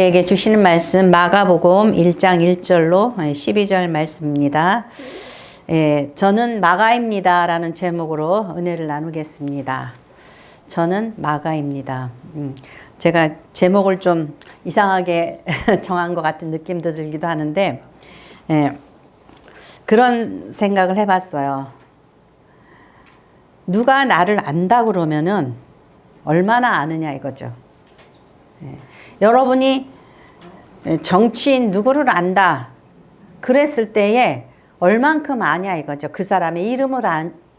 에게 주시는 말씀 마가복음 1장 1절로 12절 말씀입니다. 저는 마가입니다 라는 제목으로 은혜를 나누겠습니다. 저는 마가입니다. 제가 제목을 좀 이상하게 정한 것 같은 느낌도 들기도 하는데 그런 생각을 해봤어요. 누가 나를 안다 그러면은 얼마나 아느냐 이거죠. 여러분이 정치인 누구를 안다 그랬을 때에 얼만큼 아냐 이거죠. 그 사람의 이름을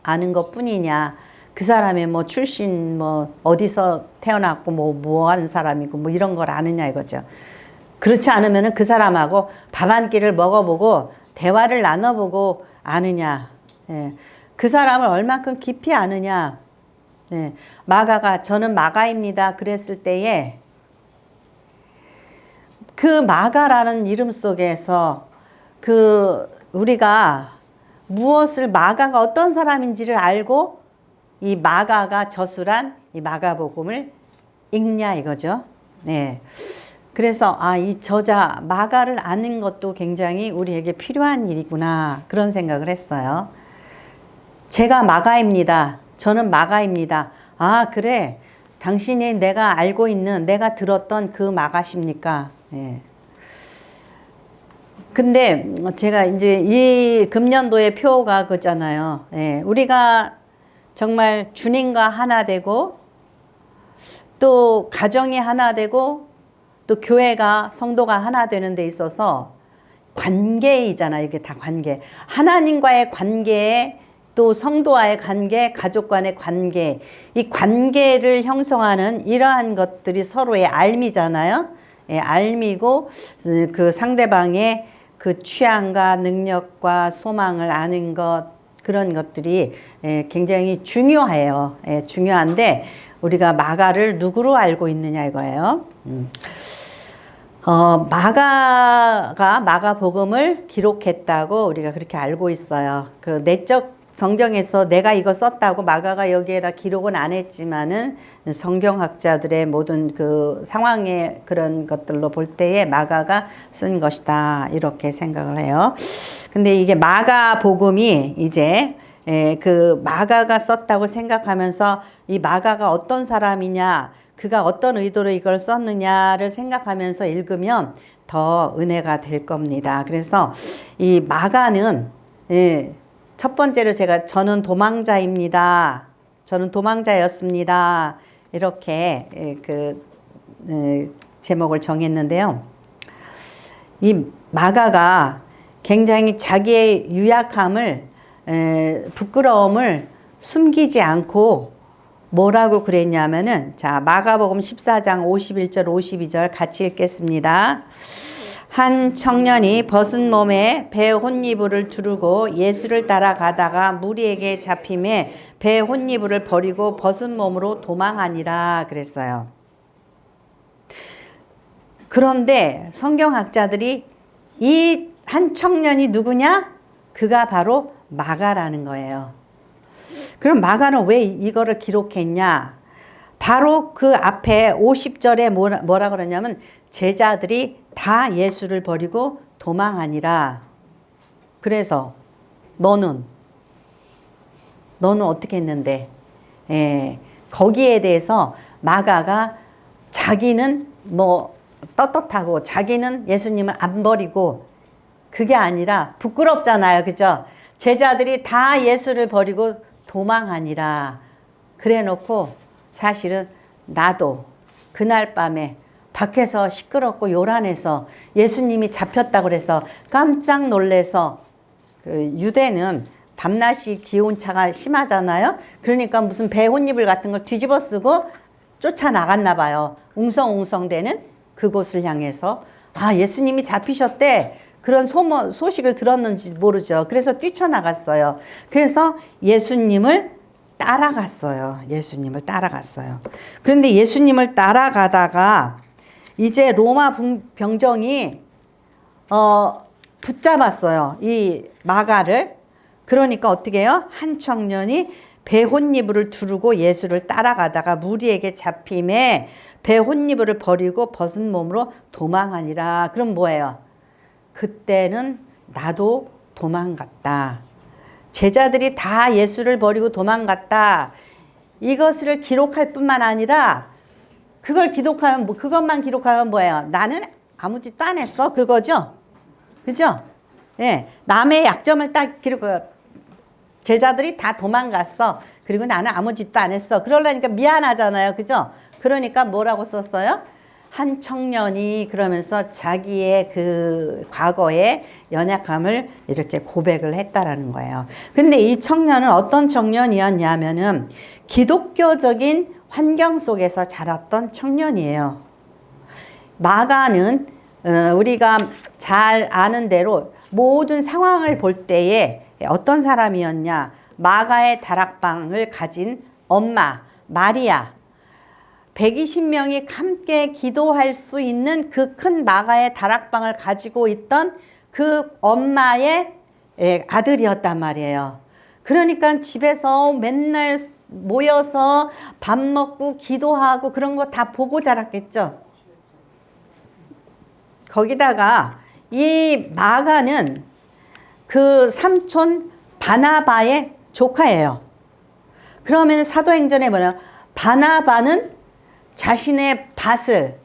아는 것 뿐이냐, 그 사람의 뭐 출신 뭐 어디서 태어났고 뭐 하는 사람이고 뭐 이런 걸 아느냐 이거죠. 그렇지 않으면은 그 사람하고 밥 한 끼를 먹어보고 대화를 나눠보고 아느냐, 그 사람을 얼만큼 깊이 아느냐. 마가가 저는 마가입니다 그랬을 때에 그 마가라는 이름 속에서 우리가 무엇을 마가가 어떤 사람인지를 알고 이 마가가 저술한 이 마가복음을 읽냐 이거죠. 그래서 이 저자 마가를 아는 것도 굉장히 우리에게 필요한 일이구나 그런 생각을 했어요. 제가 마가입니다. 저는 마가입니다. 그래. 당신이 내가 알고 있는 내가 들었던 그 마가십니까? 근데 제가 이제 이 금년도의 표가 그잖아요. 우리가 정말 주님과 하나 되고 또 가정이 하나 되고 또 교회가 성도가 하나 되는 데 있어서 관계이잖아요. 이게 다 관계. 하나님과의 관계에 또 성도와의 관계, 가족 간의 관계, 이 관계를 형성하는 이러한 것들이 서로의 알미잖아요. 알미고 그 상대방의 그 취향과 능력과 소망을 아는 것, 그런 것들이 굉장히 중요해요. 중요한데 우리가 마가를 누구로 알고 있느냐 이거예요. 마가가 마가복음을 기록했다고 우리가 그렇게 알고 있어요. 그 내적 성경에서 내가 이거 썼다고 마가가 여기에다 기록은 안 했지만은 성경학자들의 모든 그 상황의 그런 것들로 볼 때에 마가가 쓴 것이다 이렇게 생각을 해요. 근데 이게 마가복음이 이제 그 마가가 썼다고 생각하면서 이 마가가 어떤 사람이냐, 그가 어떤 의도로 이걸 썼느냐를 생각하면서 읽으면 더 은혜가 될 겁니다. 그래서 이 마가는 첫 번째로 저는 도망자입니다. 저는 도망자였습니다. 이렇게 제목을 정했는데요. 이 마가가 굉장히 자기의 유약함을, 부끄러움을 숨기지 않고 뭐라고 그랬냐면은, 자, 마가복음 14장 51절, 52절 같이 읽겠습니다. 한 청년이 벗은 몸에 배 혼이불을 두르고 예수를 따라가다가 무리에게 잡힘에 배 혼이불을 버리고 벗은 몸으로 도망하니라 그랬어요. 그런데 성경학자들이 이 한 청년이 누구냐? 그가 바로 마가라는 거예요. 그럼 마가는 왜 이거를 기록했냐? 바로 그 앞에 50절에 뭐라 그러냐면 제자들이 다 예수를 버리고 도망하니라. 그래서 너는 어떻게 했는데? 거기에 대해서 마가가 자기는 뭐 떳떳하고 자기는 예수님을 안 버리고 그게 아니라 부끄럽잖아요. 그죠? 제자들이 다 예수를 버리고 도망하니라. 그래 놓고 사실은 나도 그날 밤에 밖에서 시끄럽고 요란해서 예수님이 잡혔다고 그래서 깜짝 놀래서 유대는 밤낮이 기온차가 심하잖아요. 그러니까 무슨 배 혼이불 같은 걸 뒤집어 쓰고 쫓아나갔나 봐요. 웅성웅성대는 그곳을 향해서 예수님이 잡히셨대. 그런 소식을 들었는지 모르죠. 그래서 뛰쳐나갔어요. 그래서 예수님을 따라갔어요. 그런데 예수님을 따라가다가 이제 로마 병정이 붙잡았어요. 이 마가를. 그러니까 어떻게 해요? 한 청년이 배 혼니부를 두르고 예수를 따라가다가 무리에게 잡힘에 배 혼니부를 버리고 벗은 몸으로 도망하니라. 그럼 뭐예요? 그때는 나도 도망갔다. 제자들이 다 예수를 버리고 도망갔다. 이것을 기록할 뿐만 아니라 그걸 기록하면 그것만 기록하면 뭐예요? 나는 아무 짓도 안 했어. 그거죠? 그죠? 예. 남의 약점을 딱 기록해요. 제자들이 다 도망갔어. 그리고 나는 아무 짓도 안 했어. 그러려니까 미안하잖아요. 그죠? 그러니까 뭐라고 썼어요? 한 청년이 그러면서 자기의 그 과거의 연약함을 이렇게 고백을 했다라는 거예요. 근데 이 청년은 어떤 청년이었냐면은 기독교적인 환경 속에서 자랐던 청년이에요. 마가는 우리가 잘 아는 대로 모든 상황을 볼 때에 어떤 사람이었냐? 마가의 다락방을 가진 엄마 마리아, 120명이 함께 기도할 수 있는 그 큰 마가의 다락방을 가지고 있던 그 엄마의 아들이었단 말이에요. 그러니까 집에서 맨날 모여서 밥 먹고 기도하고 그런 거 다 보고 자랐겠죠. 거기다가 이 마가는 그 삼촌 바나바의 조카예요. 그러면 사도행전에 뭐냐? 바나바는 자신의 밭을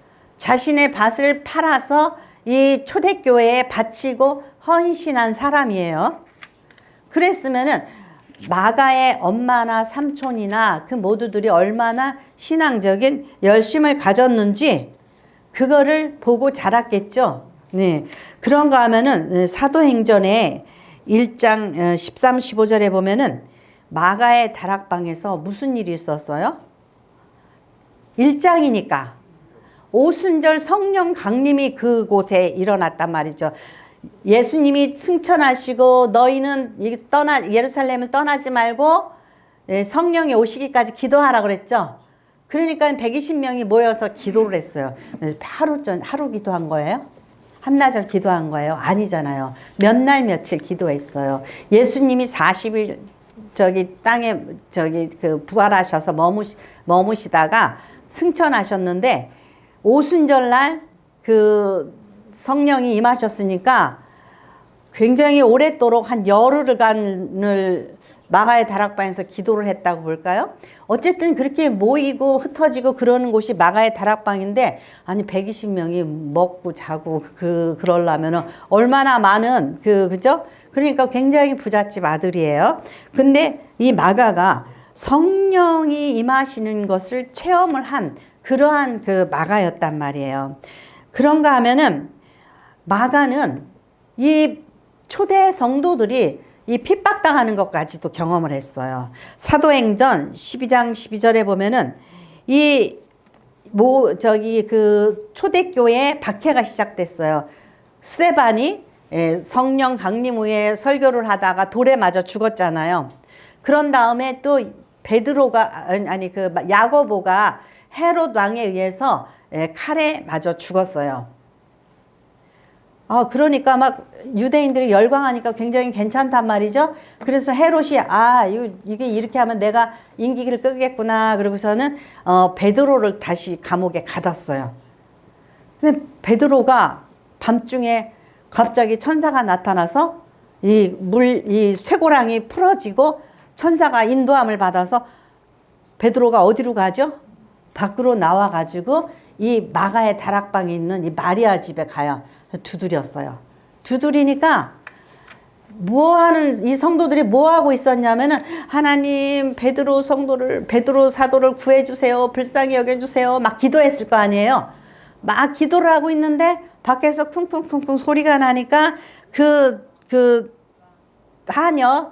팔아서 이 초대교회에 바치고 헌신한 사람이에요. 그랬으면은 마가의 엄마나 삼촌이나 그 모두들이 얼마나 신앙적인 열심을 가졌는지 그거를 보고 자랐겠죠. 네. 그런가 하면은 사도행전에 1장 13, 15절에 보면은 마가의 다락방에서 무슨 일이 있었어요? 1장이니까 오순절 성령 강림이 그곳에 일어났단 말이죠. 예수님이 승천하시고 너희는 예루살렘을 떠나지 말고 성령이 오시기까지 기도하라 그랬죠. 그러니까 120명이 모여서 기도를 했어요. 하루 기도한 거예요? 한나절 기도한 거예요? 아니잖아요. 몇 날 며칠 기도했어요. 예수님이 40일 땅에 부활하셔서 머무시다가 승천하셨는데 오순절날 그 성령이 임하셨으니까 굉장히 오랫도록 한 열흘간을 마가의 다락방에서 기도를 했다고 볼까요? 어쨌든 그렇게 모이고 흩어지고 그러는 곳이 마가의 다락방인데 아니 120명이 먹고 자고 그러려면 얼마나 많은 그죠? 그러니까 굉장히 부잣집 아들이에요. 근데 이 마가가 성령이 임하시는 것을 체험을 한 그러한 그 마가였단 말이에요. 그런가 하면은 마가는 이 초대 성도들이 이 핍박당하는 것까지도 경험을 했어요. 사도행전 12장 12절에 보면은 그 초대교회 박해가 시작됐어요. 스데반이 성령 강림 후에 설교를 하다가 돌에 맞아 죽었잖아요. 그런 다음에 또 야고보가 헤롯 왕에 의해서 칼에 맞아 죽었어요. 그러니까 막 유대인들이 열광하니까 굉장히 괜찮단 말이죠. 그래서 헤롯이 이게 이렇게 하면 내가 인기를 끄겠구나. 그러고서는 베드로를 다시 감옥에 가뒀어요. 근데 베드로가 밤중에 갑자기 천사가 나타나서 이 쇠고랑이 풀어지고 천사가 인도함을 받아서 베드로가 어디로 가죠? 밖으로 나와가지고 이 마가의 다락방에 있는 이 마리아 집에 가요. 두드렸어요. 두드리니까 이 성도들이 뭐 하고 있었냐면은 하나님 베드로 사도를 구해주세요. 불쌍히 여겨주세요. 막 기도했을 거 아니에요. 막 기도를 하고 있는데 밖에서 쿵쿵쿵쿵 소리가 나니까 그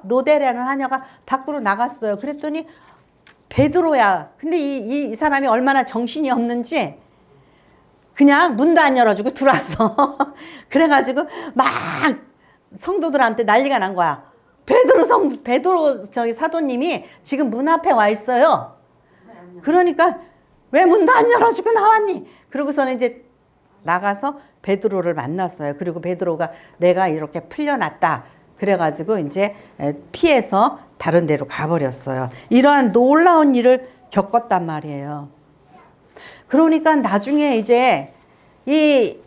로데라는 하녀가 밖으로 나갔어요. 그랬더니 베드로야. 근데 이 사람이 얼마나 정신이 없는지 그냥 문도 안 열어주고 들어왔어. 그래가지고 막 성도들한테 난리가 난 거야. 베드로 사도님이 지금 문 앞에 와 있어요. 그러니까 왜 문도 안 열어주고 나왔니? 그러고서는 이제 나가서 베드로를 만났어요. 그리고 베드로가 내가 이렇게 풀려났다. 그래가지고 이제 피해서 다른 데로 가버렸어요. 이러한 놀라운 일을 겪었단 말이에요. 그러니까 나중에 이제 이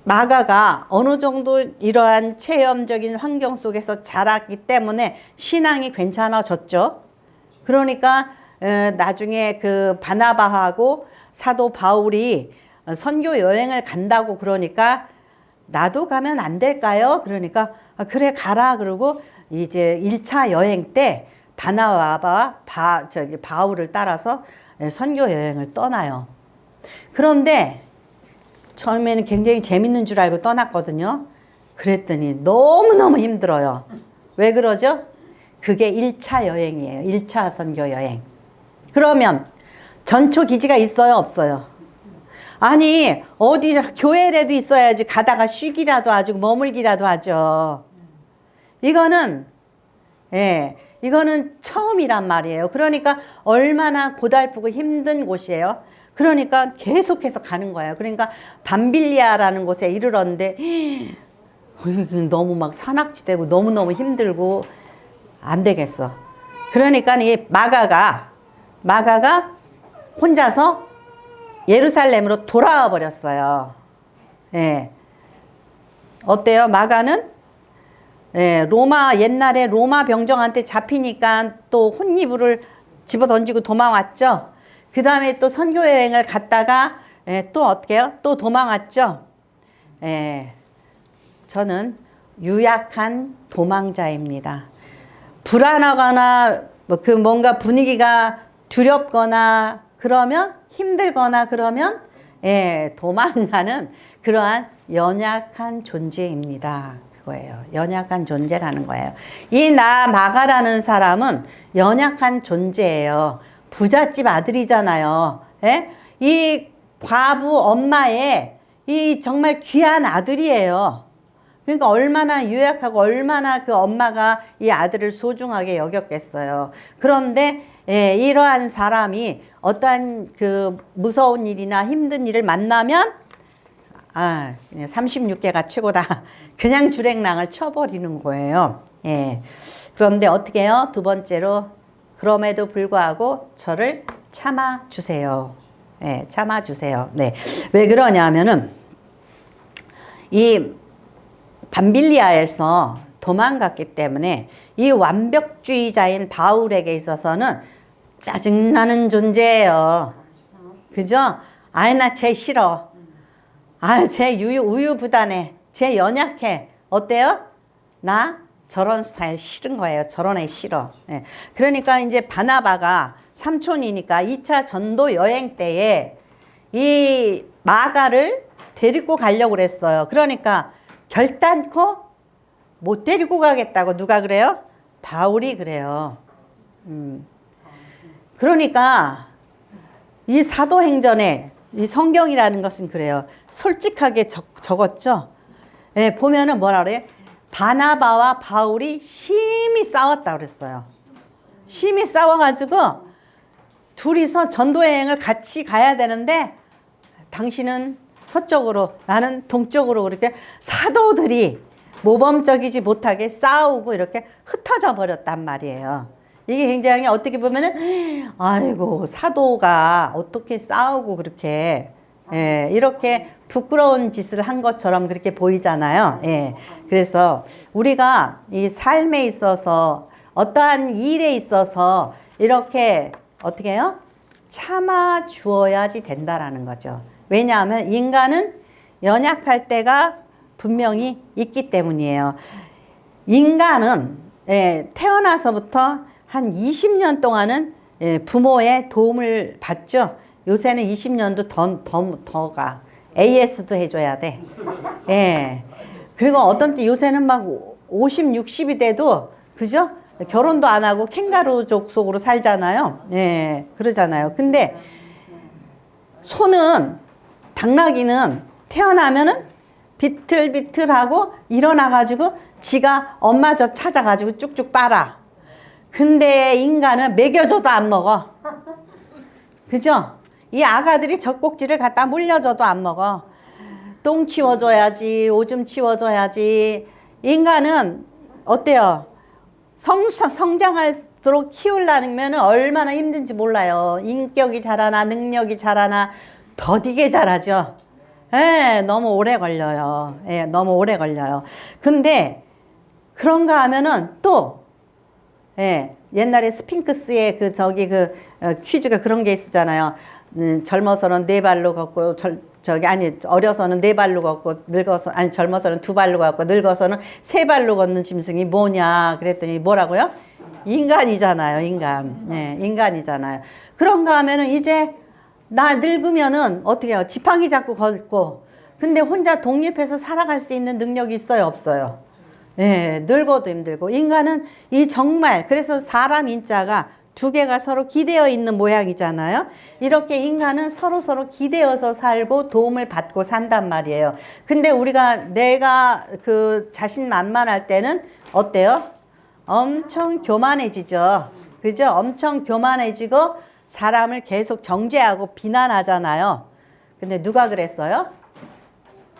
마가가 어느 정도 이러한 체험적인 환경 속에서 자랐기 때문에 신앙이 괜찮아졌죠. 그러니까 나중에 그 바나바하고 사도 바울이 선교 여행을 간다고 그러니까 나도 가면 안 될까요? 그러니까 그래 가라 그러고 이제 1차 여행 때 바나바와 바울을 따라서 선교 여행을 떠나요. 그런데 처음에는 굉장히 재밌는 줄 알고 떠났거든요. 그랬더니 너무너무 힘들어요. 왜 그러죠? 그게 1차 여행이에요. 1차 선교 여행. 그러면 전초 기지가 있어요? 없어요? 아니 어디 교회라도 있어야지 가다가 쉬기라도 하고 머물기라도 하죠. 이거는 이거는 처음이란 말이에요. 그러니까 얼마나 고달프고 힘든 곳이에요. 그러니까 계속해서 가는 거예요. 그러니까 밤빌리아라는 곳에 이르렀는데 너무 막 산악지대고 너무너무 힘들고 안 되겠어. 그러니까 이 마가가 혼자서 예루살렘으로 돌아와 버렸어요. 예. 어때요? 마가는 로마 옛날에 로마 병정한테 잡히니까 또 혼이불을 집어 던지고 도망왔죠. 그 다음에 또 선교 여행을 갔다가 또 어떻게 해요? 또 도망왔죠. 저는 유약한 도망자입니다. 불안하거나 그 뭔가 분위기가 두렵거나 그러면 힘들거나 그러면 도망가는 그러한 연약한 존재입니다. 그거예요. 연약한 존재라는 거예요. 이 마가라는 사람은 연약한 존재예요. 부잣집 아들이잖아요. 이 과부 엄마의 이 정말 귀한 아들이에요. 그러니까 얼마나 유약하고 얼마나 그 엄마가 이 아들을 소중하게 여겼겠어요. 그런데 이러한 사람이 어떠한 그 무서운 일이나 힘든 일을 만나면 그냥 36개가 최고다. 그냥 주랭랑을 쳐버리는 거예요. 그런데 어떻게 해요? 두 번째로 그럼에도 불구하고 저를 참아주세요. 참아주세요. 네. 왜 그러냐면은 이 밤빌리아에서 도망갔기 때문에 이 완벽주의자인 바울에게 있어서는 짜증나는 존재예요. 그죠? 나 쟤 싫어. 쟤 우유부단해. 쟤 연약해. 어때요? 나 저런 스타일 싫은 거예요. 저런 애 싫어. 그러니까 이제 바나바가 삼촌이니까 2차 전도 여행 때에 이 마가를 데리고 가려고 그랬어요. 그러니까 결단코 못 데리고 가겠다고 누가 그래요? 바울이 그래요. 그러니까 이 사도행전에 이 성경이라는 것은 그래요. 솔직하게 적었죠. 보면은 뭐라 그래요? 바나바와 바울이 심히 싸웠다 그랬어요. 심히 싸워가지고 둘이서 전도여행을 같이 가야 되는데 당신은 서쪽으로 나는 동쪽으로 그렇게 사도들이 모범적이지 못하게 싸우고 이렇게 흩어져 버렸단 말이에요. 이게 굉장히 어떻게 보면은 아이고 사도가 어떻게 싸우고 그렇게 이렇게 부끄러운 짓을 한 것처럼 그렇게 보이잖아요. 그래서 우리가 이 삶에 있어서 어떠한 일에 있어서 이렇게 어떻게 해요? 참아 주어야지 된다라는 거죠. 왜냐하면 인간은 연약할 때가 분명히 있기 때문이에요. 인간은 태어나서부터 한 20년 동안은 부모의 도움을 받죠. 요새는 20년도 더 가. AS도 해줘야 돼. 그리고 어떤 때 요새는 막 50, 60이 돼도 그죠? 결혼도 안 하고 캥거루족 속으로 살잖아요. 그러잖아요. 근데 소는 당나귀는 태어나면은 비틀비틀하고 일어나가지고 지가 엄마 젖 찾아가지고 쭉쭉 빨아. 근데 인간은 먹여줘도 안 먹어. 그죠? 이 아가들이 젖꼭지를 갖다 물려줘도 안 먹어. 똥 치워줘야지, 오줌 치워줘야지. 인간은 어때요? 성장할수록 키우려면 얼마나 힘든지 몰라요. 인격이 자라나 능력이 자라나 더디게 자라죠. 예, 너무 오래 걸려요. 예, 너무 오래 걸려요. 근데 그런가 하면은 또 예, 옛날에 스핑크스의 퀴즈가 그런 게 있었잖아요. 젊어서는 네 발로 걷고 어려서는 네 발로 걷고 젊어서는 두 발로 걷고 늙어서는 세 발로 걷는 짐승이 뭐냐 그랬더니 뭐라고요? 인간이잖아요, 인간. 네, 인간이잖아요. 그런가 하면은 이제 나 늙으면은 어떻게 해요? 지팡이 잡고 걷고 근데 혼자 독립해서 살아갈 수 있는 능력이 있어요, 없어요? 예, 늙어도 힘들고 인간은 정말 그래서 사람 인자가 두 개가 서로 기대어 있는 모양이잖아요. 이렇게 인간은 서로 기대어서 살고 도움을 받고 산단 말이에요. 근데 내가 자신만만할 때는 어때요? 엄청 교만해지죠. 그죠? 엄청 교만해지고 사람을 계속 정죄하고 비난하잖아요. 근데 누가 그랬어요?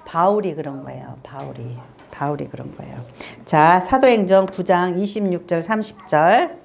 바울이 그런 거예요. 바울이 그런 거예요. 자, 사도행전 9장 26절 30절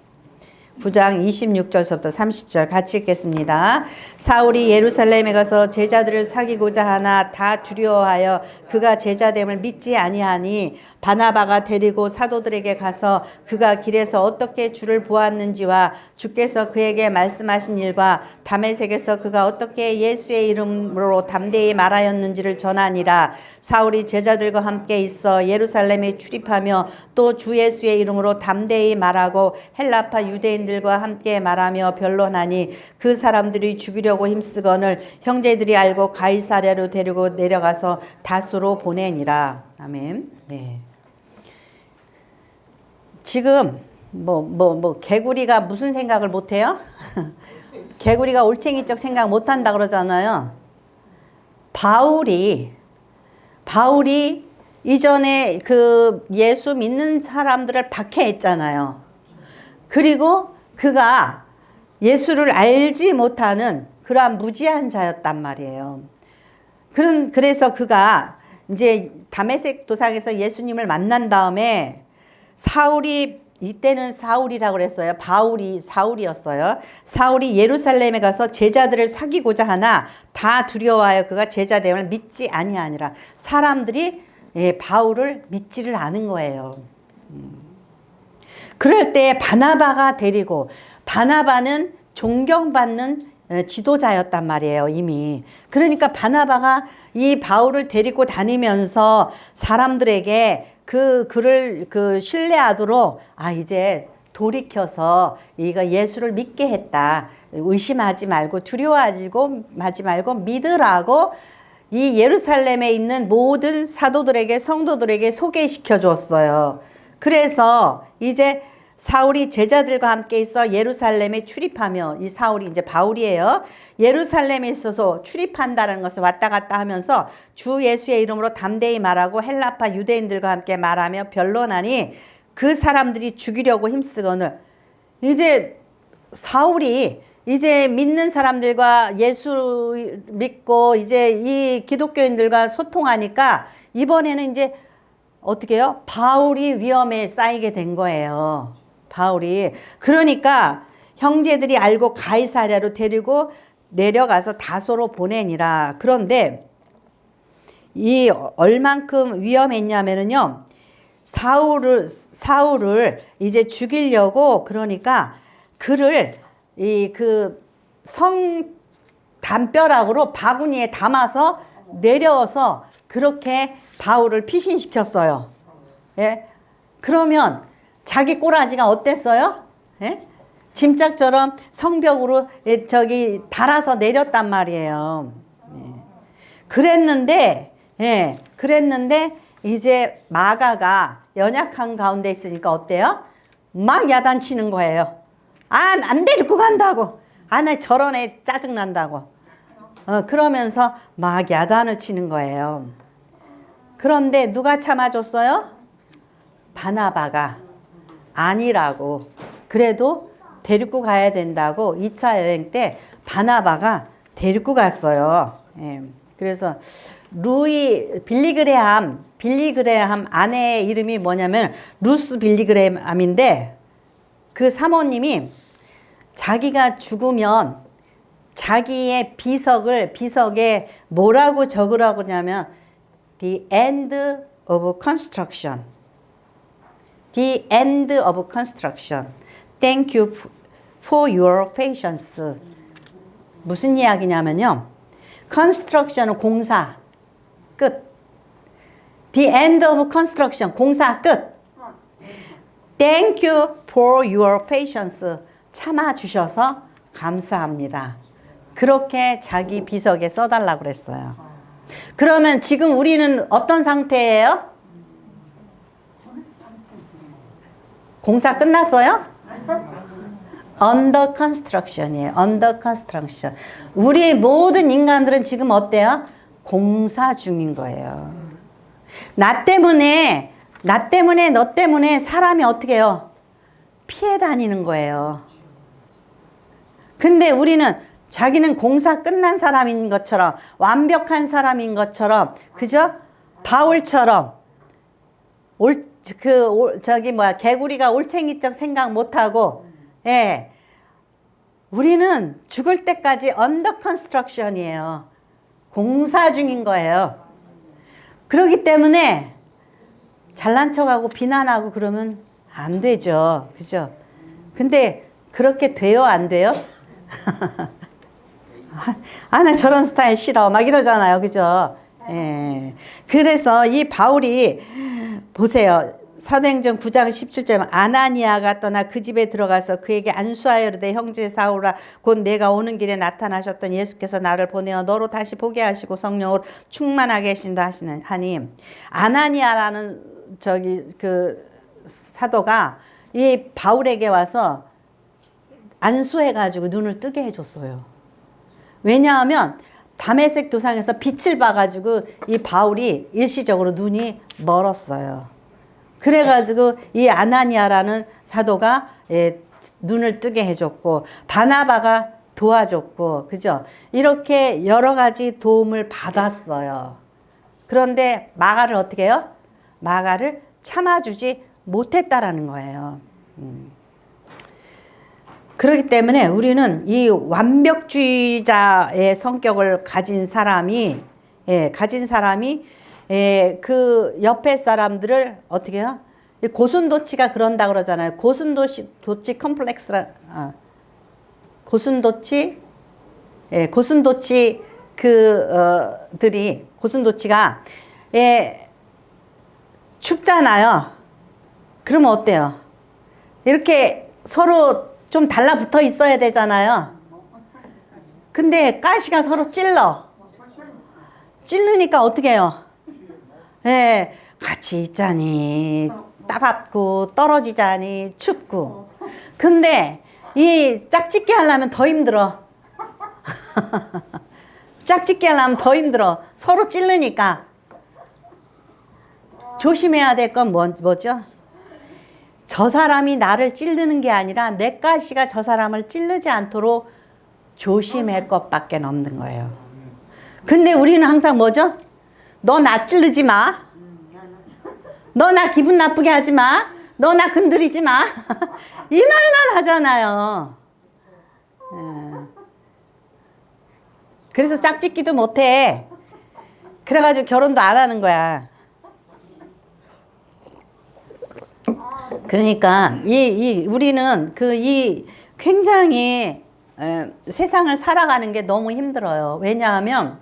9장 26절서부터 30절 같이 읽겠습니다. 사울이 예루살렘에 가서 제자들을 사귀고자 하나 다 두려워하여 그가 제자됨을 믿지 아니하니 바나바가 데리고 사도들에게 가서 그가 길에서 어떻게 주를 보았는지와 주께서 그에게 말씀하신 일과 다메섹에서 그가 어떻게 예수의 이름으로 담대히 말하였는지를 전하니라. 사울이 제자들과 함께 있어 예루살렘에 출입하며 또 주 예수의 이름으로 담대히 말하고 헬라파 유대인들과 함께 말하며 변론하니 그 사람들이 죽이려고 힘쓰거늘 형제들이 알고 가이사랴로 데리고 내려가서 다소로 보내니라. 아멘. 네. 지금 개구리가 무슨 생각을 못해요? 개구리가 올챙이적 생각 못한다 그러잖아요. 바울이 이전에 예수 믿는 사람들을 박해했잖아요. 그리고 그가 예수를 알지 못하는 그러한 무지한 자였단 말이에요. 그래서 그가 이제 다메섹 도상에서 예수님을 만난 다음에 이때는 사울이라고 그랬어요. 사울이었어요. 사울이 예루살렘에 가서 제자들을 사귀고자 하나 다 두려워하여 그가 제자됨을 믿지 아니하니라. 사람들이 바울을 믿지를 않은 거예요. 그럴 때 바나바가 데리고 바나바는 존경받는 지도자였단 말이에요, 이미. 그러니까 바나바가 이 바울을 데리고 다니면서 사람들에게 그를 신뢰하도록 이제 돌이켜서 이거 예수를 믿게 했다. 의심하지 말고 두려워하지 말고 믿으라고 이 예루살렘에 있는 모든 사도들에게 성도들에게 소개시켜 줬어요. 그래서 이제 사울이 제자들과 함께 있어 예루살렘에 출입하며 이 사울이 이제 바울이에요. 예루살렘에 있어서 출입한다는 것을 왔다 갔다 하면서 주 예수의 이름으로 담대히 말하고 헬라파 유대인들과 함께 말하며 변론하니 그 사람들이 죽이려고 힘쓰거늘 이제 사울이 이제 믿는 사람들과 예수 믿고 이제 이 기독교인들과 소통하니까 이번에는 이제 어떻게 해요? 바울이 위험에 쌓이게 된 거예요. 바울이. 그러니까 형제들이 알고 가이사랴로 데리고 내려가서 다소로 보내니라. 그런데 이 얼만큼 위험했냐면은요. 사울을 이제 죽이려고 그러니까 그를 성 담벼락으로 바구니에 담아서 내려서 그렇게 바울을 피신시켰어요. 예? 그러면 자기 꼬라지가 어땠어요? 예? 짐짝처럼 성벽으로 달아서 내렸단 말이에요. 예. 그랬는데 이제 마가가 연약한 가운데 있으니까 어때요? 막 야단치는 거예요. 안 데리고 간다고. 나 저런 애 짜증난다고. 그러면서 막 야단을 치는 거예요. 그런데 누가 참아줬어요? 바나바가 아니라고. 그래도 데리고 가야 된다고 2차 여행 때 바나바가 데리고 갔어요. 예. 그래서 빌리그레함 빌리그레함 아내의 이름이 뭐냐면 루스 빌리그레함인데 그 사모님이 자기가 죽으면 자기의 비석에 뭐라고 적으라고 하냐면 The end of construction. The end of construction. Thank you for your patience. 무슨 이야기냐면요. construction은 공사 끝. The end of construction 공사 끝. Thank you for your patience. 참아주셔서 감사합니다. 그렇게 자기 비석에 써달라고 그랬어요. 그러면 지금 우리는 어떤 상태예요? 공사 끝났어요? Under construction이에요. Under construction. 우리 모든 인간들은 지금 어때요? 공사 중인 거예요. 너 때문에 사람이 어떻게 해요? 피해 다니는 거예요. 근데 우리는 자기는 공사 끝난 사람인 것처럼 완벽한 사람인 것처럼 그죠? 바울처럼 개구리가 올챙이적 생각 못하고 예. 우리는 죽을 때까지 언더 컨스트럭션이에요. 공사 중인 거예요. 그렇기 때문에 잘난 척하고 비난하고 그러면 안 되죠. 그죠? 근데 그렇게 돼요? 안 돼요? 나 저런 스타일 싫어. 막 이러잖아요. 그죠? 예. 그래서 이 바울이 보세요. 사도행전 9장 17절 아나니아가 떠나 그 집에 들어가서 그에게 안수하여 이르되 형제 사울아 곧 내가 오는 길에 나타나셨던 예수께서 나를 보내어 너로 다시 보게 하시고 성령으로 충만하게 하신다 하니 아나니아라는 그 사도가 이 바울에게 와서 안수해 가지고 눈을 뜨게 해줬어요. 왜냐하면 다메섹 도상에서 빛을 봐가지고 이 바울이 일시적으로 눈이 멀었어요. 그래가지고 이 아나니아라는 사도가 눈을 뜨게 해줬고 바나바가 도와줬고 그죠? 이렇게 여러 가지 도움을 받았어요. 그런데 마가를 어떻게 해요? 마가를 참아주지 못했다라는 거예요. 그렇기 때문에 우리는 이 완벽주의자의 성격을 가진 사람이 그 옆에 사람들을 어떻게 해요? 고순도치가 그런다 그러잖아요. 고순도치 컴플렉스라 고순도치 고순도치가 춥잖아요. 그러면 어때요? 이렇게 서로 좀 달라붙어 있어야 되잖아요. 근데 가시가 서로 찔르니까 어떻게 해요? 같이 있자니 따갑고 떨어지자니 춥고. 근데 이 짝짓기 하려면 더 힘들어. 짝짓기 하려면 더 힘들어. 서로 찔르니까. 조심해야 될 건 뭐죠? 저 사람이 나를 찌르는 게 아니라 내 가시가 저 사람을 찌르지 않도록 조심할 것밖에 없는 거예요. 근데 우리는 항상 뭐죠? 너 나 찌르지 마. 너 나 기분 나쁘게 하지 마. 너 나 건드리지 마. 이 말만 하잖아요. 그래서 짝짓기도 못해. 그래가지고 결혼도 안 하는 거야. 그러니까 우리는 굉장히 세상을 살아가는 게 너무 힘들어요. 왜냐하면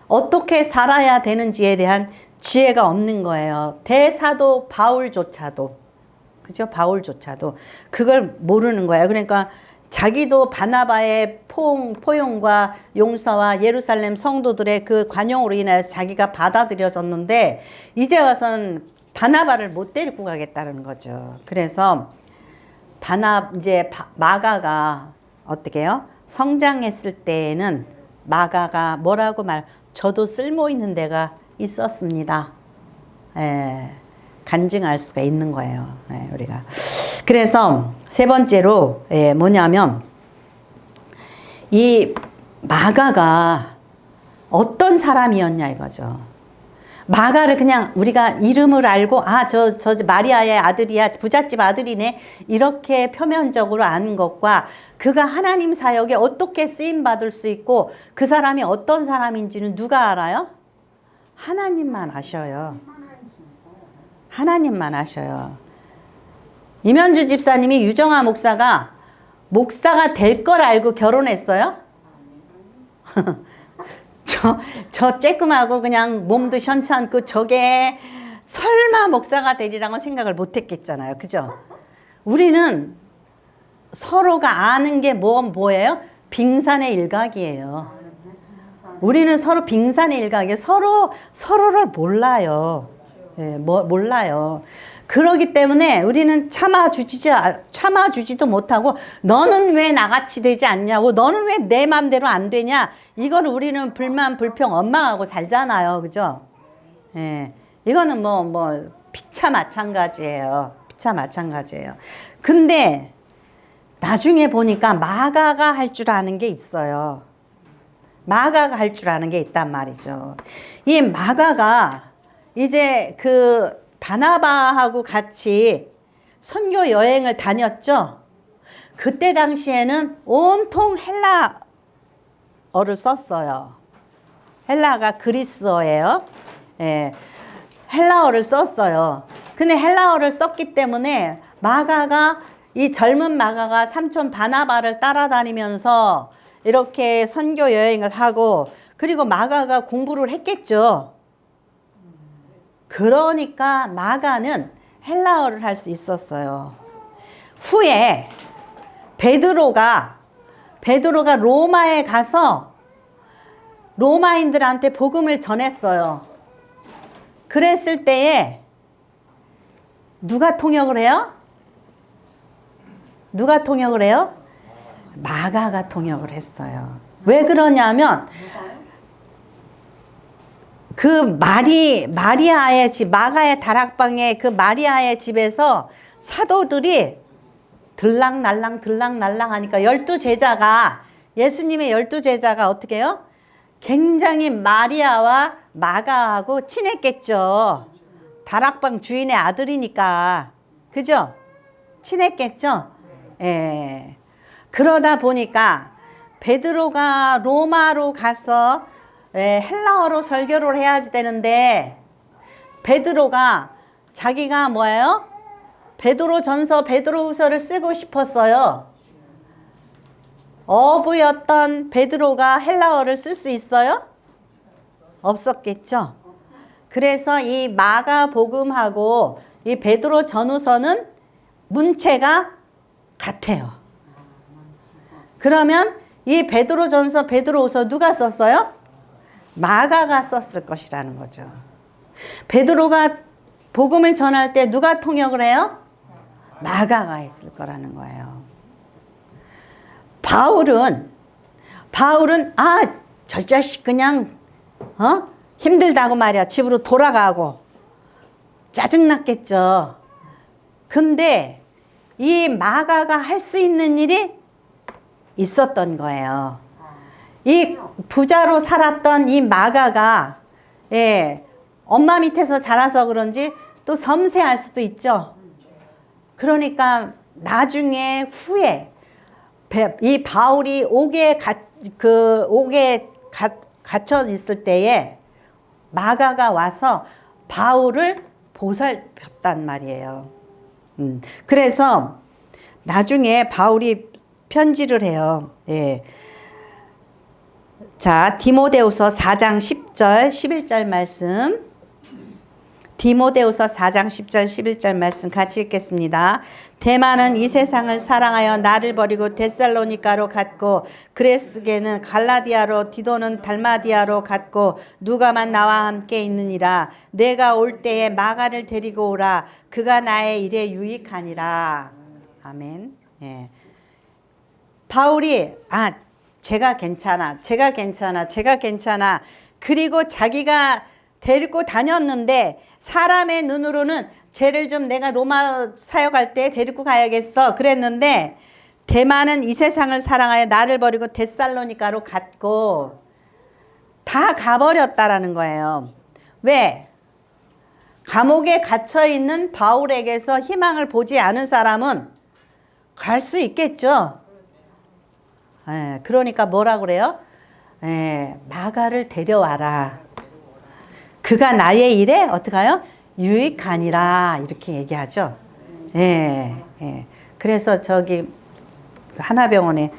어떻게 살아야 되는지에 대한 지혜가 없는 거예요. 대사도 바울조차도 그죠? 바울조차도 그걸 모르는 거예요. 그러니까 자기도 바나바의 포용과 용서와 예루살렘 성도들의 그 관용으로 인해서 자기가 받아들여졌는데 이제 와서는 바나바를 못 데리고 가겠다는 거죠. 그래서 마가가 어떻게 해요? 성장했을 때에는 마가가 뭐라고 저도 쓸모 있는 데가 있었습니다. 간증할 수가 있는 거예요. 우리가. 그래서 세 번째로 뭐냐면 이 마가가 어떤 사람이었냐 이거죠. 마가를 그냥 우리가 이름을 알고 저 마리아의 아들이야, 부잣집 아들이네, 이렇게 표면적으로 아는 것과 그가 하나님 사역에 어떻게 쓰임 받을 수 있고 그 사람이 어떤 사람인지는 누가 알아요? 하나님만 아셔요. 하나님만 아셔요. 임현주 집사님이 유정아 목사가 될 걸 알고 결혼했어요? 저 쬐끔하고 그냥 몸도 현찮고 저게 설마 목사가 되리라고 생각을 못 했겠잖아요. 그죠? 우리는 서로가 아는 게 뭐예요? 빙산의 일각이에요. 우리는 서로 빙산의 일각이에요. 서로를 몰라요. 예, 몰라요. 그러기 때문에 우리는 참아주지도 못하고 너는 왜 나같이 되지 않냐고, 너는 왜 내 맘대로 안 되냐, 이거를 우리는 불만 불평 원망하고 살잖아요. 그죠? 예. 이거는 피차 마찬가지예요. 피차 마찬가지예요. 근데 나중에 보니까 마가가 할 줄 아는 게 있어요. 마가가 할 줄 아는 게 있단 말이죠. 이 마가가 이제 그 바나바하고 같이 선교 여행을 다녔죠. 그때 당시에는 온통 헬라어를 썼어요. 헬라가 그리스어예요. 예, 헬라어를 썼어요. 근데 헬라어를 썼기 때문에 이 젊은 마가가 삼촌 바나바를 따라다니면서 이렇게 선교 여행을 하고, 그리고 마가가 공부를 했겠죠. 그러니까 마가는 헬라어를 할 수 있었어요. 후에 베드로가 로마에 가서 로마인들한테 복음을 전했어요. 그랬을 때에 누가 통역을 해요? 누가 통역을 해요? 마가가 통역을 했어요. 왜 그러냐면 그 마리아의 집, 마가의 다락방에 그 마리아의 집에서 사도들이 들락날락 하니까 예수님의 12제자가 어떻게 해요? 굉장히 마리아와 마가하고 친했겠죠. 다락방 주인의 아들이니까. 그죠? 친했겠죠? 예. 그러다 보니까 베드로가 로마로 가서 헬라어로 설교를 해야지 되는데, 베드로가 자기가 뭐예요? 베드로전서, 베드로후서를 쓰고 싶었어요. 어부였던 베드로가 헬라어를 쓸 수 있어요? 없었겠죠. 그래서 이 마가복음하고 이 베드로전후서는 문체가 같아요. 그러면 이 베드로전서, 베드로후서 누가 썼어요? 마가가 썼을 것이라는 거죠. 베드로가 복음을 전할 때 누가 통역을 해요? 마가가 했을 거라는 거예요. 바울은 저 자식 그냥 힘들다고 말이야. 집으로 돌아가고 짜증났겠죠. 근데 이 마가가 할 수 있는 일이 있었던 거예요. 이 부자로 살았던 이 마가가 엄마 밑에서 자라서 그런지 또 섬세할 수도 있죠. 그러니까 나중에 후에 이 바울이 옥에 갇혀 있을 때에 마가가 와서 바울을 보살폈단 말이에요. 그래서 나중에 바울이 편지를 해요. 예. 자, 디모데후서 4장 10절 11절 말씀. 디모데후서 4장 10절 11절 말씀 같이 읽겠습니다. 데마는 이 세상을 사랑하여 나를 버리고 데살로니가로 갔고, 그레스게는 갈라디아로, 디도는 달마디아로 갔고, 누가만 나와 함께 있느니라. 내가 올 때에 마가를 데리고 오라. 그가 나의 일에 유익하니라. 아멘. 예. 바울이 제가 괜찮아. 그리고 자기가 데리고 다녔는데 사람의 눈으로는 쟤를 좀 내가 로마 사역할 때 데리고 가야겠어 그랬는데, 데마는 이 세상을 사랑하여 나를 버리고 데살로니가로 갔고, 다 가버렸다라는 거예요. 왜? 감옥에 갇혀 있는 바울에게서 희망을 보지 않은 사람은 갈 수 있겠죠. 예, 그러니까 뭐라 그래요? 예, 마가를 데려와라. 그가 나의 일에 어떡하요? 유익하니라 이렇게 얘기하죠. 예, 예. 그래서 저기 하나병원에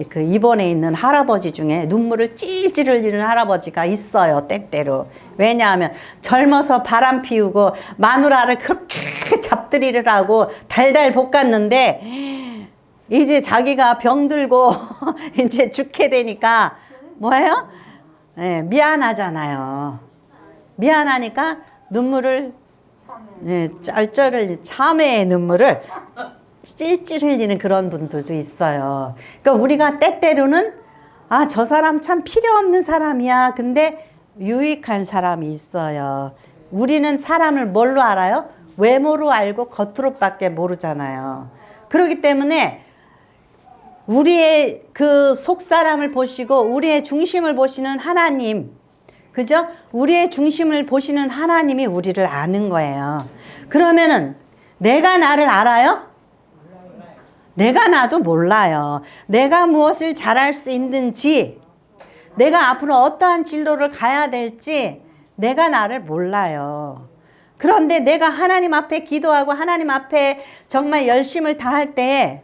그 입원해 있는 할아버지 중에 눈물을 찔찔 흘리는 할아버지가 있어요. 때때로. 왜냐하면 젊어서 바람 피우고 마누라를 그렇게 잡들이를 하고 달달 볶았는데 이제 자기가 병들고 이제 죽게 되니까 뭐예요? 네, 미안하잖아요. 미안하니까 눈물을 네, 쩔쩔을 참회의 눈물을 찔찔 흘리는 그런 분들도 있어요. 그러니까 우리가 때때로는 아, 저 사람 참 필요 없는 사람이야. 근데 유익한 사람이 있어요. 우리는 사람을 뭘로 알아요? 외모로 알고 겉으로밖에 모르잖아요. 그렇기 때문에 우리의 그 속사람을 보시고 우리의 중심을 보시는 하나님, 그죠? 우리의 중심을 보시는 하나님이 우리를 아는 거예요. 그러면은 내가 나를 알아요? 내가 나도 몰라요. 내가 무엇을 잘할 수 있는지, 내가 앞으로 어떠한 진로를 가야 될지 내가 나를 몰라요. 그런데 내가 하나님 앞에 기도하고 하나님 앞에 정말 열심을 다할 때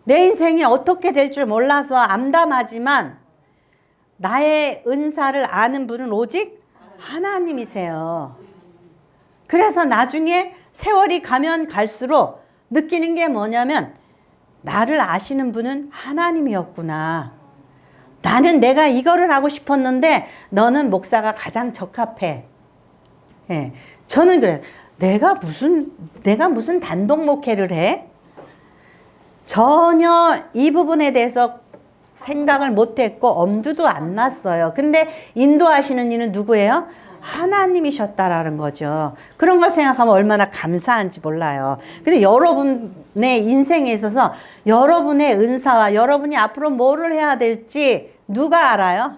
내 인생이 어떻게 될 줄 몰라서 암담하지만 나의 은사를 아는 분은 오직 하나님이세요. 그래서 나중에 세월이 가면 갈수록 느끼는 게 뭐냐면 나를 아시는 분은 하나님이었구나. 나는 내가 이거를 하고 싶었는데 너는 목사가 가장 적합해. 예, 저는 그래요. 내가 무슨 단독 목회를 해? 전혀 이 부분에 대해서 생각을 못했고 엄두도 안 났어요. 근데 인도하시는 이는 누구예요? 하나님이셨다라는 거죠. 그런 걸 생각하면 얼마나 감사한지 몰라요. 근데 여러분의 인생에 있어서 여러분의 은사와 여러분이 앞으로 뭐를 해야 될지 누가 알아요?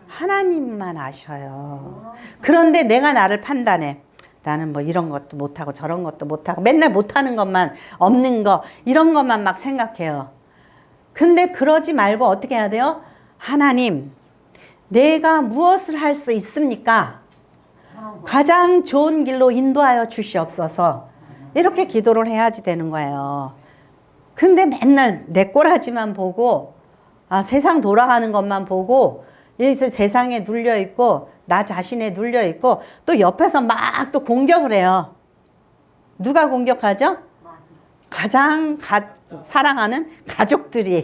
하나님만 아셔요. 그런데 내가 나를 판단해. 나는 뭐 이런 것도 못하고 저런 것도 못하고 맨날 못하는 것만 없는 거 이런 것만 막 생각해요. 근데 그러지 말고 어떻게 해야 돼요? 하나님, 내가 무엇을 할 수 있습니까? 가장 좋은 길로 인도하여 주시옵소서. 이렇게 기도를 해야지 되는 거예요. 근데 맨날 내 꼬라지만 보고 아, 세상 돌아가는 것만 보고 여기서 세상에 눌려있고 나 자신에 눌려있고 또 옆에서 막 또 공격을 해요. 누가 공격하죠? 가장 사랑하는 가족들이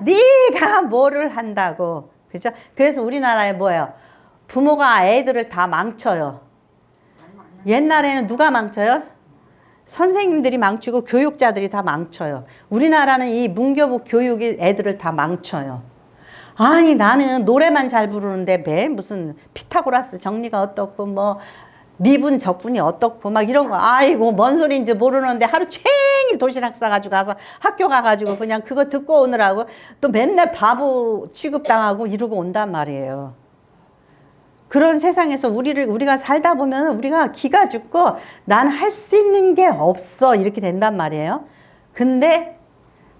네가 뭐를 한다고. 그죠? 그래서 우리나라에 뭐예요? 부모가 애들을 다 망쳐요. 옛날에는 누가 망쳐요? 선생님들이 망치고 교육자들이 다 망쳐요. 우리나라는 이 문교부 교육이 애들을 다 망쳐요. 아니 나는 노래만 잘 부르는데 매 무슨 피타고라스 정리가 어떻고 뭐 미분 적분이 어떻고 막 이런 거 아이고 뭔 소리인지 모르는데 하루 종일 도시락 싸가지고 가서 학교 가가지고 그냥 그거 듣고 오느라고 또 맨날 바보 취급당하고 이러고 온단 말이에요. 그런 세상에서 우리가 살다 보면 우리가 기가 죽고 난 할 수 있는 게 없어 이렇게 된단 말이에요. 근데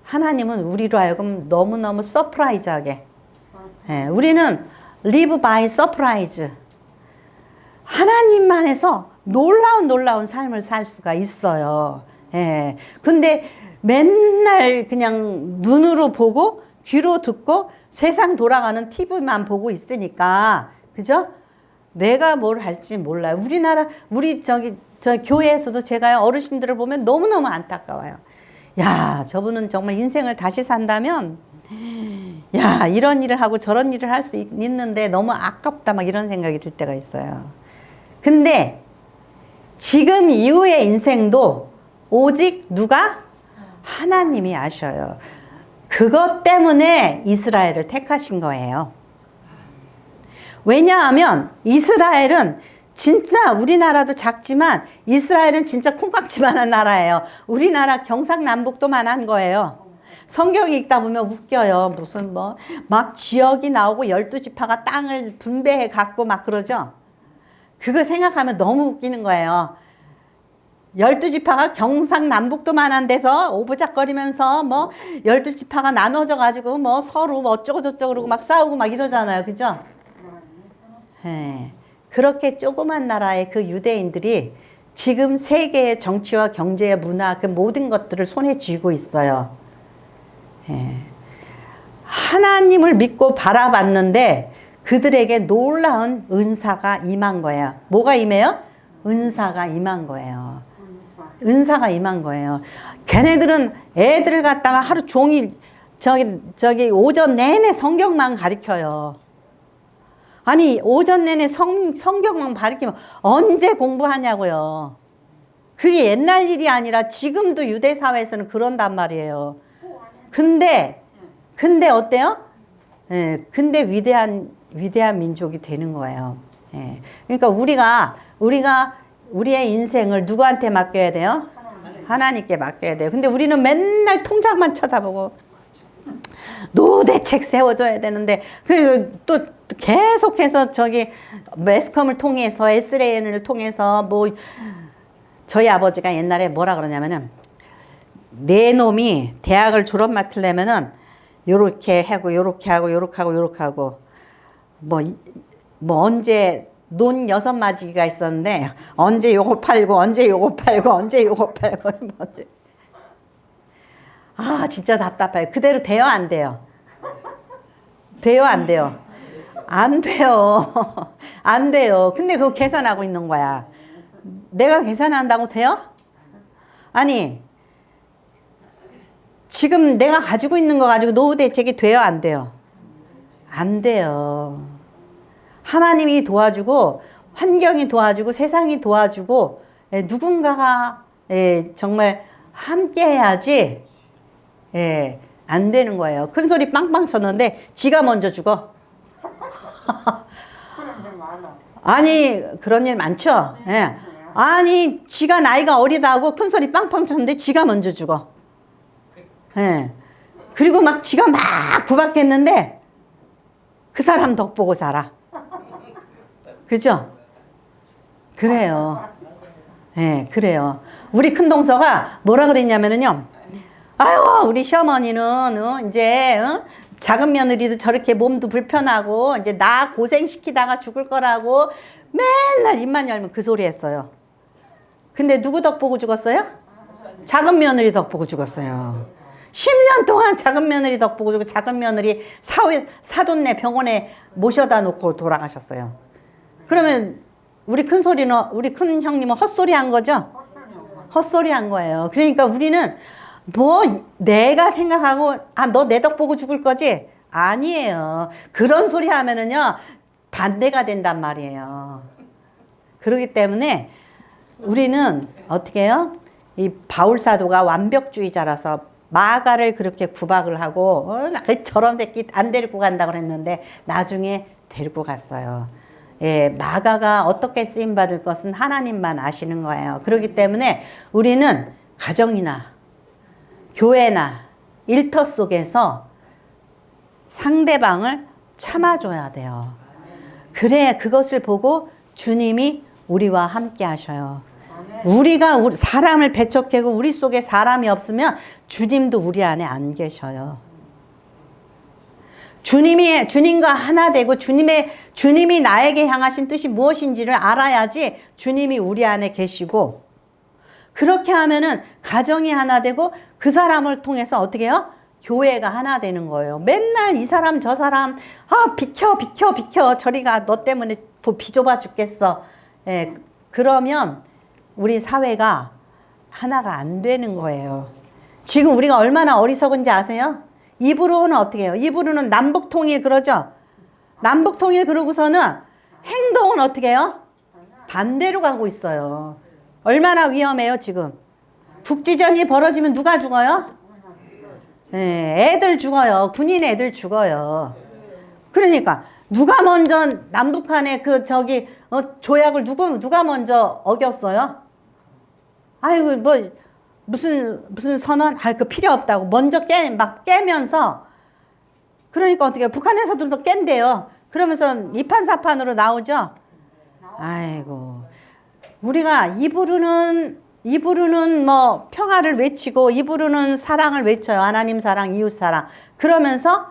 하나님은 우리로 하여금 너무너무 서프라이즈하게 우리는 live by surprise. 하나님만 해서 놀라운 삶을 살 수가 있어요. 예. 근데 맨날 그냥 눈으로 보고 귀로 듣고 세상 돌아가는 TV만 보고 있으니까, 그죠? 내가 뭘 할지 몰라요. 저 교회에서도 제가 어르신들을 보면 너무너무 안타까워요. 야, 저분은 정말 인생을 다시 산다면, 야, 이런 일을 하고 저런 일을 할 수 있는데 너무 아깝다, 막 이런 생각이 들 때가 있어요. 근데 지금 이후의 인생도 오직 누가? 하나님이 아셔요. 그것 때문에 이스라엘을 택하신 거예요. 왜냐하면 이스라엘은 진짜 우리나라도 작지만 이스라엘은 진짜 콩깍지만한 나라예요. 우리나라 경상남북도만한 거예요. 성경 읽다 보면 웃겨요. 무슨 막 지역이 나오고 12지파가 땅을 분배해 갖고 막 그러죠. 그거 생각하면 너무 웃기는 거예요. 12지파가 경상남북도만 한 데서 오부작거리면서 뭐 12지파가 나눠져 가지고 뭐 서로 뭐 어쩌고 저쩌고 그러고 막 싸우고 막 이러잖아요. 그죠? 예. 그렇게 조그만 나라의 그 유대인들이 지금 세계의 정치와 경제, 문화 그 모든 것들을 손에 쥐고 있어요. 예. 하나님을 믿고 바라봤는데 그들에게 놀라운 은사가 임한 거예요. 뭐가 임해요? 은사가 임한 거예요. 은사가 임한 거예요. 걔네들은 애들을 갖다가 하루 종일 저기 오전 내내 성경만 가르쳐요. 아니 오전 내내 성경만 가르치면 언제 공부하냐고요. 그게 옛날 일이 아니라 지금도 유대 사회에서는 그런단 말이에요. 근데 어때요? 예, 근데 위대한 민족이 되는 거예요. 예. 그러니까 우리가 우리의 인생을 누구한테 맡겨야 돼요? 하나님께 맡겨야 돼요. 근데 우리는 맨날 통장만 쳐다보고 노대책 세워줘야 되는데 또 계속해서 저기 매스컴을 통해서 SNS를 통해서 뭐 저희 아버지가 옛날에 뭐라 그러냐면은 내 놈이 대학을 졸업 맡으려면은 요렇게 하고 요렇게 하고 요렇게 하고 요렇게 하고 뭐 언제 논 6마지기가 있었는데 언제 요거 팔고 언제 요거 팔고 언제 요거 팔고 아 진짜 답답해요. 그대로 돼요 안 돼요? 돼요 안 돼요? 안 돼요. 안 돼요. 근데 그거 계산하고 있는 거야. 내가 계산한다고 돼요? 아니 지금 내가 가지고 있는 거 가지고 노후 대책이 돼요 안 돼요? 안 돼요. 하나님이 도와주고 환경이 도와주고 세상이 도와주고 누군가가 정말 함께 해야지 안 되는 거예요. 큰 소리 빵빵 쳤는데 지가 먼저 죽어. 아니 그런 일 많죠. 아니 지가 나이가 어리다고 큰 소리 빵빵 쳤는데 지가 먼저 죽어. 그리고 막 지가 막 구박했는데 그 사람 덕 보고 살아. 그죠? 그래요. 그래요. 우리 큰동서가 뭐라 그랬냐면은요. 아유, 우리 시어머니는 이제 작은 며느리도 저렇게 몸도 불편하고 이제 나 고생시키다가 죽을 거라고 맨날 입만 열면 그 소리 했어요. 근데 누구 덕 보고 죽었어요? 작은 며느리 덕 보고 죽었어요. 10년 동안 작은 며느리 덕 보고 죽고 작은 며느리 사돈네 병원에 모셔다 놓고 돌아가셨어요. 그러면 우리 큰 형님은 헛소리 한 거죠? 헛소리 한 거예요. 그러니까 우리는 뭐 내가 생각하고 너 내 덕 보고 죽을 거지? 아니에요. 그런 소리 하면은요 반대가 된단 말이에요. 그렇기 때문에 우리는 어떻게 해요? 이 바울 사도가 완벽주의자라서 마가를 그렇게 구박을 하고 저런 새끼 안 데리고 간다 그랬는데 나중에 데리고 갔어요. 마가가 어떻게 쓰임받을 것은 하나님만 아시는 거예요. 그렇기 때문에 우리는 가정이나 교회나 일터 속에서 상대방을 참아줘야 돼요. 그래 그것을 보고 주님이 우리와 함께 하셔요. 우리가 사람을 배척하고 우리 속에 사람이 없으면 주님도 우리 안에 안 계셔요. 주님과 하나 되고 주님이 나에게 향하신 뜻이 무엇인지를 알아야지 주님이 우리 안에 계시고 그렇게 하면은 가정이 하나 되고 그 사람을 통해서 어떻게 해요? 교회가 하나 되는 거예요. 맨날 이 사람 저 사람 비켜 저리 가 너 때문에 비좁아 죽겠어. 그러면 우리 사회가 하나가 안 되는 거예요. 지금 우리가 얼마나 어리석은지 아세요? 입으로는 어떻게 해요? 입으로는 남북통일 그러죠? 남북통일 그러고서는 행동은 어떻게 해요? 반대로 가고 있어요. 얼마나 위험해요 지금. 국지전이 벌어지면 누가 죽어요? 애들 죽어요. 군인 애들 죽어요. 그러니까 누가 먼저 남북한의 조약을 누가 먼저 어겼어요? 아이고 무슨 선언? 그 필요 없다고 먼저 깨면서 그러니까 어떻게 북한에서도 깬대요. 그러면서 이판사판으로 나오죠. 아이고. 우리가 입으로는 뭐 평화를 외치고 입으로는 사랑을 외쳐요. 하나님 사랑, 이웃 사랑. 그러면서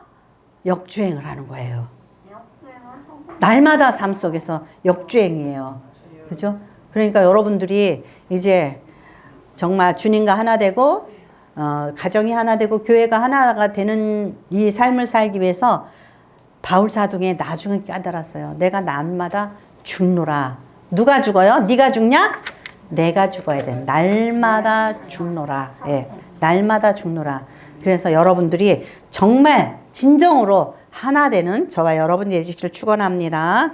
역주행을 하는 거예요. 날마다 삶 속에서 역주행이에요. 그죠? 그러니까 여러분들이 이제 정말 주님과 하나 되고 가정이 하나 되고 교회가 하나가 되는 이 삶을 살기 위해서 바울 사도에 나중에 깨달았어요. 내가 날마다 죽노라. 누가 죽어요? 네가 죽냐? 내가 죽어야 돼. 날마다 죽노라. 예, 날마다 죽노라. 그래서 여러분들이 정말 진정으로 하나 되는 저와 여러분이 되시기를 축원합니다.